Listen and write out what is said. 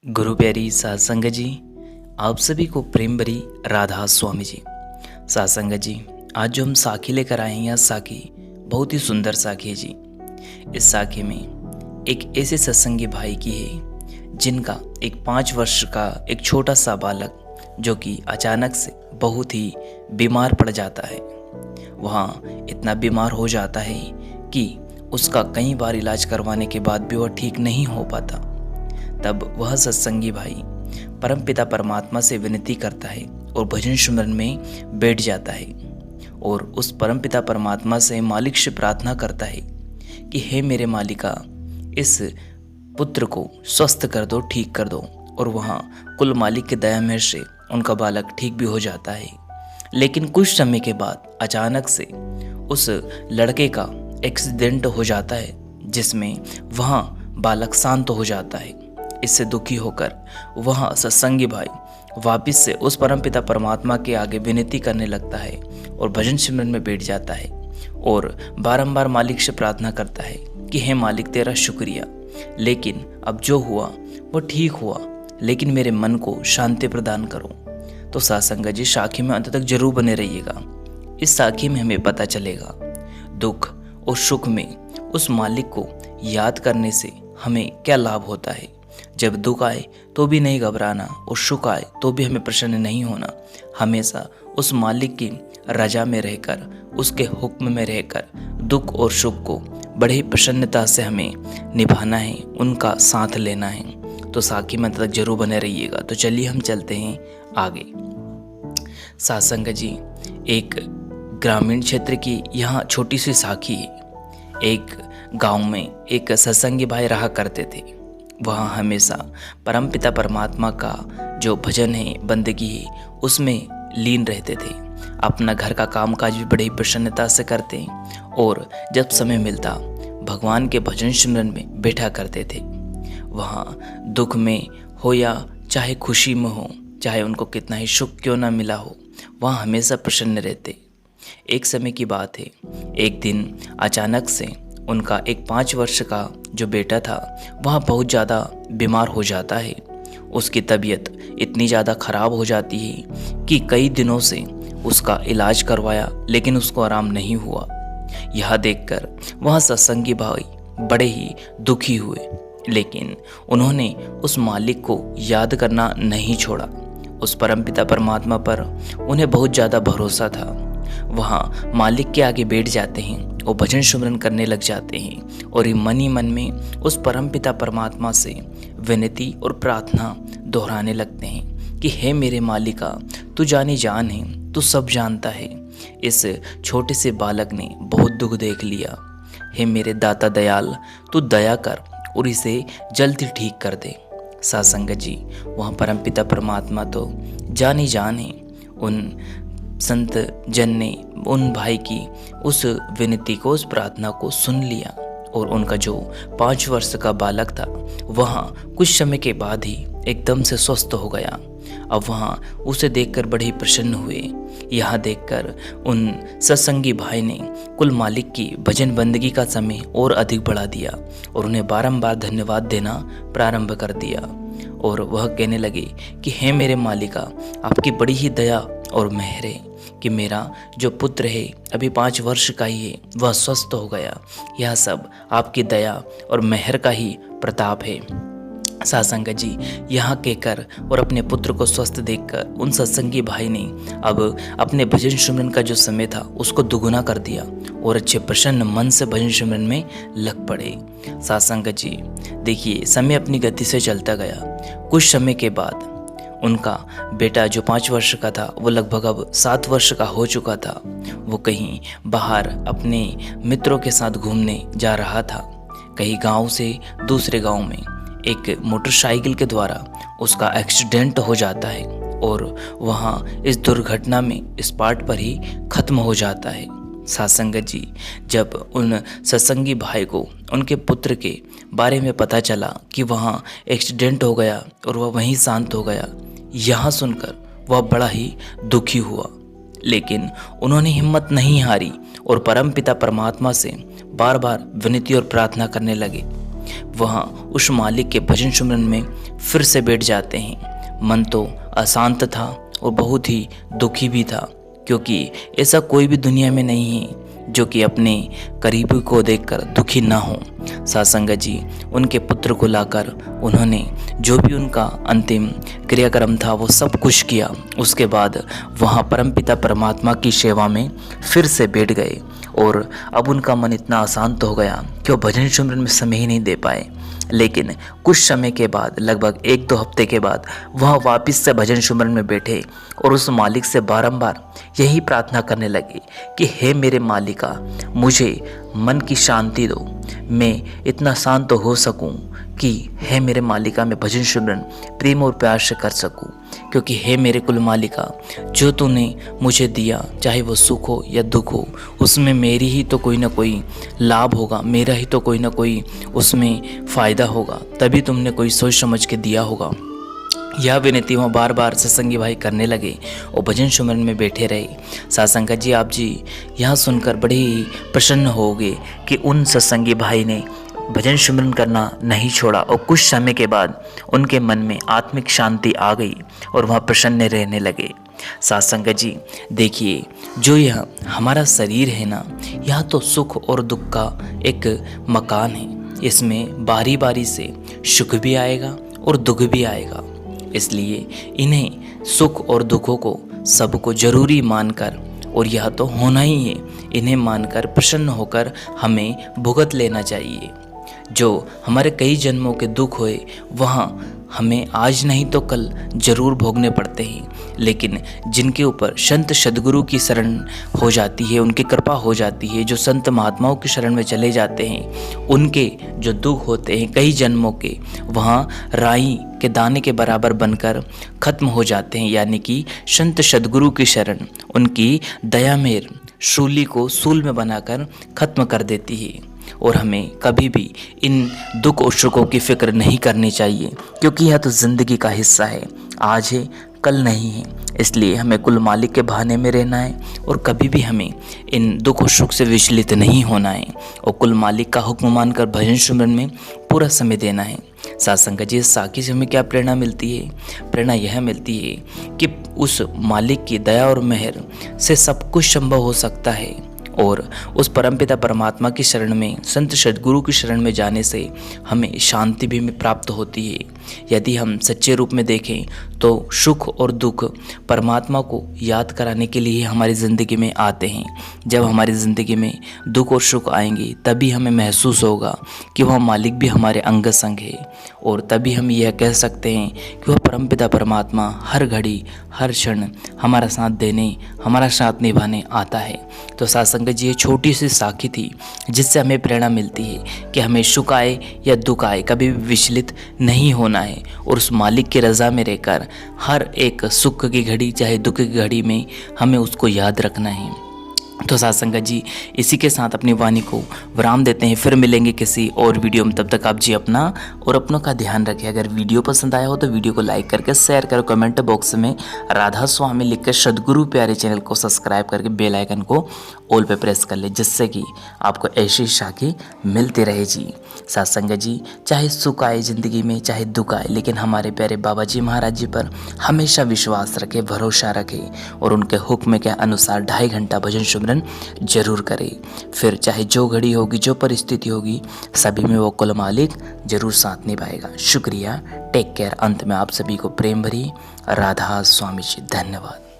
गुरु प्यारी साध संगत जी, आप सभी को प्रेम भरी राधा स्वामी जी। साध संगत जी, आज जो हम साखी लेकर आए हैं, यह साखी बहुत ही सुंदर साखी है जी। इस साखी में एक ऐसे सत्संगी भाई की है जिनका एक 5 वर्ष का एक छोटा सा बालक जो कि अचानक से बहुत ही बीमार पड़ जाता है। वहाँ इतना बीमार हो जाता है कि उसका कई बार इलाज करवाने के बाद भी वह ठीक नहीं हो पाता। तब वह सत्संगी भाई परमपिता परमात्मा से विनती करता है और भजन सुमरन में बैठ जाता है और उस परमपिता परमात्मा से मालिक से प्रार्थना करता है कि हे मेरे मालिका, इस पुत्र को स्वस्थ कर दो, ठीक कर दो। और वहाँ कुल मालिक के दया मेहर से उनका बालक ठीक भी हो जाता है। लेकिन कुछ समय के बाद अचानक से उस लड़के का एक्सीडेंट हो जाता है जिसमें वहाँ बालक शांत हो जाता है। इससे दुखी होकर वह सत्संगी भाई वापिस से उस परमपिता परमात्मा के आगे विनती करने लगता है और भजन सिमरन में बैठ जाता है और बारंबार मालिक से प्रार्थना करता है कि हे मालिक, तेरा शुक्रिया, लेकिन अब जो हुआ वो ठीक हुआ, लेकिन मेरे मन को शांति प्रदान करो। तो सत्संगत जी, साखी में अंत तक जरूर बने रहिएगा। इस साखी में हमें पता चलेगा दुख और सुख में उस मालिक को याद करने से हमें क्या लाभ होता है। जब दुख आए तो भी नहीं घबराना और सुख आए तो भी हमें प्रसन्न नहीं होना। हमेशा उस मालिक की रजा में रहकर, उसके हुक्म में रहकर दुख और सुख को बड़े प्रसन्नता से हमें निभाना है, उनका साथ लेना है। तो साखी में तक जरूर बने रहिएगा। तो चलिए हम चलते हैं आगे। साध संगत जी, एक ग्रामीण क्षेत्र की यहाँ छोटी सी साखी है। एक गांव में एक सत्संगी भाई रहा करते थे। वहाँ हमेशा परमपिता परमात्मा का जो भजन है, बंदगी है, उसमें लीन रहते थे। अपना घर का कामकाज भी बड़ी प्रसन्नता से करते और जब समय मिलता भगवान के भजन सिमरन में बैठा करते थे। वहाँ दुख में हो या चाहे खुशी में हो, चाहे उनको कितना ही सुख क्यों ना मिला हो, वहाँ हमेशा प्रसन्न रहते। एक समय की बात है, एक दिन अचानक से उनका एक 5 वर्ष का जो बेटा था वह बहुत ज़्यादा बीमार हो जाता है। उसकी तबीयत इतनी ज़्यादा ख़राब हो जाती है कि कई दिनों से उसका इलाज करवाया लेकिन उसको आराम नहीं हुआ। यह देखकर वह सत्संगी भाई बड़े ही दुखी हुए, लेकिन उन्होंने उस मालिक को याद करना नहीं छोड़ा। उस परमपिता परमात्मा पर उन्हें बहुत ज़्यादा भरोसा था। वहाँ मालिक के आगे बैठ जाते हैं और भजन सुमरन करने लग जाते हैं और मन ही मन में उस परमपिता परमात्मा से विनती और प्रार्थना दोहराने लगते हैं कि हे मेरे मालिका, तू जानी जान है, तू सब जानता है। इस छोटे से बालक ने बहुत दुख देख लिया। हे मेरे दाता दयाल, तू दया कर और इसे जल्दी ठीक कर दे। साध संगत जी, वहाँ परमपिता परमात्मा तो जानी जान है। उन संत जन ने उन भाई की उस विनती को, उस प्रार्थना को सुन लिया और उनका जो 5 वर्ष का बालक था वहाँ कुछ समय के बाद ही एकदम से स्वस्थ हो गया। अब वहाँ उसे देखकर बड़े ही प्रसन्न हुए। यह देखकर उन सत्संगी भाई ने कुल मालिक की भजन बंदगी का समय और अधिक बढ़ा दिया और उन्हें बारंबार धन्यवाद देना प्रारंभ कर दिया। और वह कहने लगे कि हे मेरे मालिका, आपकी बड़ी ही दया और मेहर है कि मेरा जो पुत्र है अभी 5 वर्ष का ही है, वह स्वस्थ हो गया। यह सब आपकी दया और मेहर का ही प्रताप है। साध संगत जी, यहाँ कहकर और अपने पुत्र को स्वस्थ देखकर उन सत्संगी भाई ने अब अपने भजन सिमरन का जो समय था उसको दुगुना कर दिया और अच्छे प्रसन्न मन से भजन सिमरन में लग पड़े। साध संगत जी, देखिए समय अपनी गति से चलता गया। कुछ समय के बाद उनका बेटा जो 5 वर्ष का था वो लगभग अब 7 वर्ष का हो चुका था। वो कहीं बाहर अपने मित्रों के साथ घूमने जा रहा था। कहीं गांव से दूसरे गांव में एक मोटरसाइकिल के द्वारा उसका एक्सीडेंट हो जाता है और वहाँ इस दुर्घटना में स्पॉट पर ही खत्म हो जाता है। साध संगत जी, जब उन सत्संगी भाई को उनके पुत्र के बारे में पता चला कि वहाँ एक्सीडेंट हो गया और वह वहीं शांत हो गया, यहाँ सुनकर वह बड़ा ही दुखी हुआ। लेकिन उन्होंने हिम्मत नहीं हारी और परमपिता परमात्मा से बार बार विनती और प्रार्थना करने लगे वह उस मालिक के भजन सुमरन में फिर से बैठ जाते हैं। मन तो अशांत था और बहुत ही दुखी भी था, क्योंकि ऐसा कोई भी दुनिया में नहीं है जो कि अपने करीबी को देखकर दुखी ना हो। साथ संगत जी, उनके पुत्र को लाकर उन्होंने जो भी उनका अंतिम क्रियाक्रम था वो सब कुछ किया। उसके बाद वहाँ परमपिता परमात्मा की सेवा में फिर से बैठ गए और अब उनका मन इतना अशांत हो गया कि वो भजन सुमरन में समय ही नहीं दे पाए। लेकिन कुछ समय के बाद, लगभग 1-2 हफ्ते के बाद, वह वापस से भजन सुमरन में बैठे और उस मालिक से बारंबार यही प्रार्थना करने लगे कि हे मेरे मालिका, मुझे मन की शांति दो, मैं इतना शांत तो हो सकूं कि हे मेरे मालिका मैं भजन सुमरन प्रेम और प्यार से कर सकूं। क्योंकि हे मेरे कुल मालिका, जो तूने मुझे दिया, चाहे वो सुख हो या दुख हो, उसमें मेरी ही तो कोई ना कोई लाभ होगा, मेरा ही तो कोई ना कोई उसमें फ़ायदा होगा, तभी तुमने कोई सोच समझ के दिया होगा। यह विनती वहाँ बार बार सत्संगी भाई करने लगे और भजन सुमरन में बैठे रहे। सत्संगत जी, आप जी यह सुनकर बड़े ही प्रसन्न हो गए कि उन सत्संगी भाई ने भजन सुमरन करना नहीं छोड़ा और कुछ समय के बाद उनके मन में आत्मिक शांति आ गई और वह प्रसन्न रहने लगे। सत्संगत जी, देखिए, जो यह हमारा शरीर है ना, यह तो सुख और दुख का एक मकान है। इसमें बारी बारी से सुख भी आएगा और दुख भी आएगा। इसलिए इन्हें सुख और दुखों को सबको जरूरी मानकर, और यह तो होना ही है, इन्हें मानकर प्रसन्न होकर हमें भुगत लेना चाहिए। जो हमारे कई जन्मों के दुख हुए वहाँ हमें आज नहीं तो कल जरूर भोगने पड़ते हैं, लेकिन जिनके ऊपर संत सद्गुरु की शरण हो जाती है, उनकी कृपा हो जाती है, जो संत महात्माओं की शरण में चले जाते हैं, उनके जो दुख होते हैं कई जन्मों के, वहाँ राई के दाने के बराबर बनकर खत्म हो जाते हैं। यानी कि संत सद्गुरु की शरण उनकी दया मेर शूली को सूल में बनाकर खत्म कर देती है। और हमें कभी भी इन दुख और सुखों की फिक्र नहीं करनी चाहिए, क्योंकि यह तो ज़िंदगी का हिस्सा है, आज है कल नहीं है। इसलिए हमें कुल मालिक के बहाने में रहना है और कभी भी हमें इन दुख और सुख से विचलित नहीं होना है और कुल मालिक का हुक्म मानकर भजन सुमरन में पूरा समय देना है। सत्संगत जी, साखी से हमें क्या प्रेरणा मिलती है? प्रेरणा यह मिलती है कि उस मालिक की दया और मेहर से सब कुछ संभव हो सकता है और उस परमपिता परमात्मा की शरण में, संत सद्गुरु की शरण में जाने से हमें शांति भी प्राप्त होती है। यदि हम सच्चे रूप में देखें तो सुख और दुख परमात्मा को याद कराने के लिए हमारी ज़िंदगी में आते हैं। जब हमारी ज़िंदगी में दुख और सुख आएंगे तभी हमें महसूस होगा कि वह मालिक भी हमारे अंग संग है, और तभी हम यह कह सकते हैं कि वह परमपिता परमात्मा हर घड़ी हर क्षण हमारा साथ देने, हमारा साथ निभाने आता है। तो सत्संगत जी, ये छोटी सी साखी थी जिससे हमें प्रेरणा मिलती है कि हमें सुख आए या दुख आए कभी भी विचलित नहीं होना है और उस मालिक की रज़ा में रहकर हर एक सुख की घड़ी चाहे दुख की घड़ी में हमें उसको याद रखना है। तो सत्संगत जी, इसी के साथ अपनी वाणी को विराम देते हैं। फिर मिलेंगे किसी और वीडियो में। तब तक आप जी अपना और अपनों का ध्यान रखें। अगर वीडियो पसंद आया हो तो वीडियो को लाइक करके शेयर करो, कमेंट बॉक्स में राधा स्वामी लिखकर सद्गुरु प्यारे चैनल को सब्सक्राइब करके बेल आइकन को ऑल पे प्रेस कर ले, जिससे कि आपको ऐसी शाखी मिलती रहे जी। सत्संगत जी, चाहे सुख आए ज़िंदगी में, चाहे दुख आए, लेकिन हमारे प्यारे बाबा जी महाराज जी पर हमेशा विश्वास रखे, भरोसा रखे और उनके हुक्म के अनुसार 2.5 घंटा भजन सुमरन जरूर करे। फिर चाहे जो घड़ी होगी, जो परिस्थिति होगी, सभी में वो कुल मालिक जरूर साथ निभाएगा। शुक्रिया, टेक केयर। अंत में आप सभी को प्रेम भरी राधा स्वामी जी। धन्यवाद।